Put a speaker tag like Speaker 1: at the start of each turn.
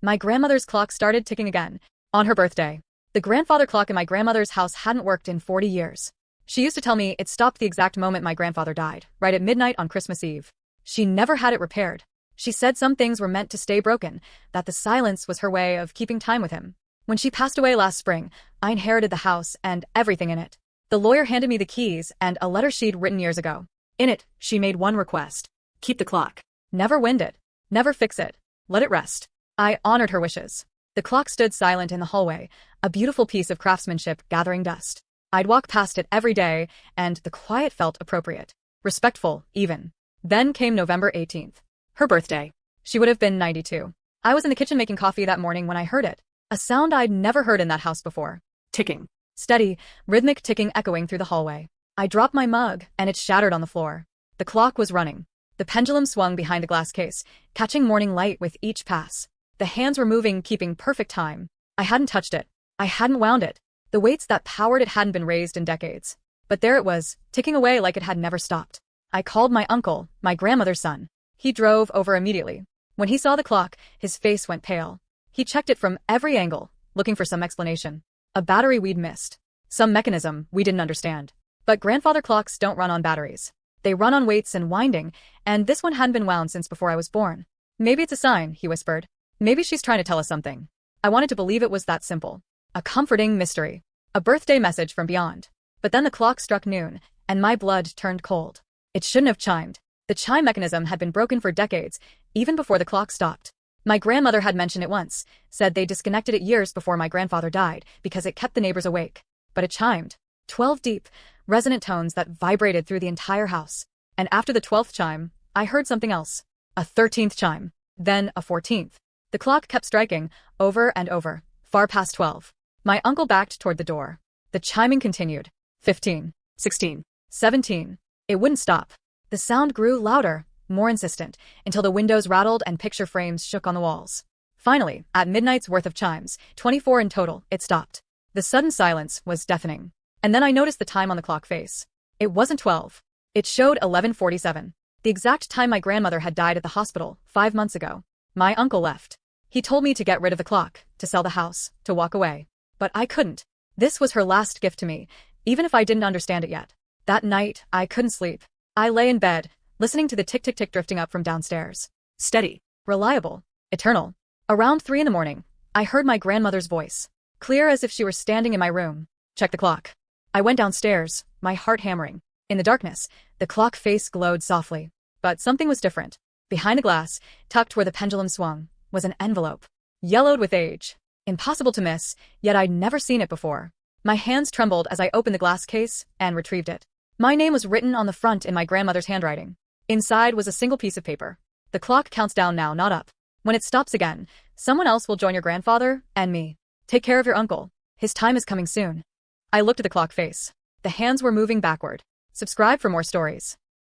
Speaker 1: My grandmother's clock started ticking again. On her birthday. The grandfather clock in my grandmother's house hadn't worked in 40 years. She used to tell me it stopped the exact moment my grandfather died, right at midnight on Christmas Eve. She never had it repaired. She said some things were meant to stay broken, that the silence was her way of keeping time with him. When she passed away last spring, I inherited the house and everything in it. The lawyer handed me the keys and a letter she'd written years ago. In it, she made one request. Keep the clock. Never wind it. Never fix it. Let it rest. I honored her wishes. The clock stood silent in the hallway, a beautiful piece of craftsmanship gathering dust. I'd walk past it every day, and the quiet felt appropriate. Respectful, even. Then came November 18th. Her birthday. She would have been 92. I was in the kitchen making coffee that morning when I heard it. A sound I'd never heard in that house before. Ticking. Steady, rhythmic ticking echoing through the hallway. I dropped my mug, and it shattered on the floor. The clock was running. The pendulum swung behind the glass case, catching morning light with each pass. The hands were moving, keeping perfect time. I hadn't touched it. I hadn't wound it. The weights that powered it hadn't been raised in decades. But there it was, ticking away like it had never stopped. I called my uncle, my grandmother's son. He drove over immediately. When he saw the clock, his face went pale. He checked it from every angle, looking for some explanation. A battery we'd missed. Some mechanism we didn't understand. But grandfather clocks don't run on batteries. They run on weights and winding, and this one hadn't been wound since before I was born. Maybe it's a sign, he whispered. Maybe she's trying to tell us something. I wanted to believe it was that simple. A comforting mystery. A birthday message from beyond. But then the clock struck noon, and my blood turned cold. It shouldn't have chimed. The chime mechanism had been broken for decades, even before the clock stopped. My grandmother had mentioned it once, said they disconnected it years before my grandfather died because it kept the neighbors awake. But it chimed. 12 deep, resonant tones that vibrated through the entire house. And after the 12th chime, I heard something else. A 13th chime. Then a 14th. The clock kept striking, over and over, far past 12. My uncle backed toward the door. The chiming continued. 15, 16, 17. It wouldn't stop. The sound grew louder, more insistent, until the windows rattled and picture frames shook on the walls. Finally, at midnight's worth of chimes, 24 in total, it stopped. The sudden silence was deafening. And then I noticed the time on the clock face. It wasn't 12. It showed 11:47. The exact time my grandmother had died at the hospital, 5 months ago. My uncle left. He told me to get rid of the clock, to sell the house, to walk away. But I couldn't. This was her last gift to me, even if I didn't understand it yet. That night, I couldn't sleep. I lay in bed, listening to the tick-tick-tick drifting up from downstairs. Steady, reliable, eternal. Around 3 in the morning, I heard my grandmother's voice, clear as if she were standing in my room. Check the clock. I went downstairs, my heart hammering. In the darkness, the clock face glowed softly. But something was different. Behind the glass, tucked where the pendulum swung, was an envelope. Yellowed with age. Impossible to miss, yet I'd never seen it before. My hands trembled as I opened the glass case and retrieved it. My name was written on the front in my grandmother's handwriting. Inside was a single piece of paper. The clock counts down now, not up. When it stops again, someone else will join your grandfather and me. Take care of your uncle. His time is coming soon. I looked at the clock face. The hands were moving backward. Subscribe for more stories.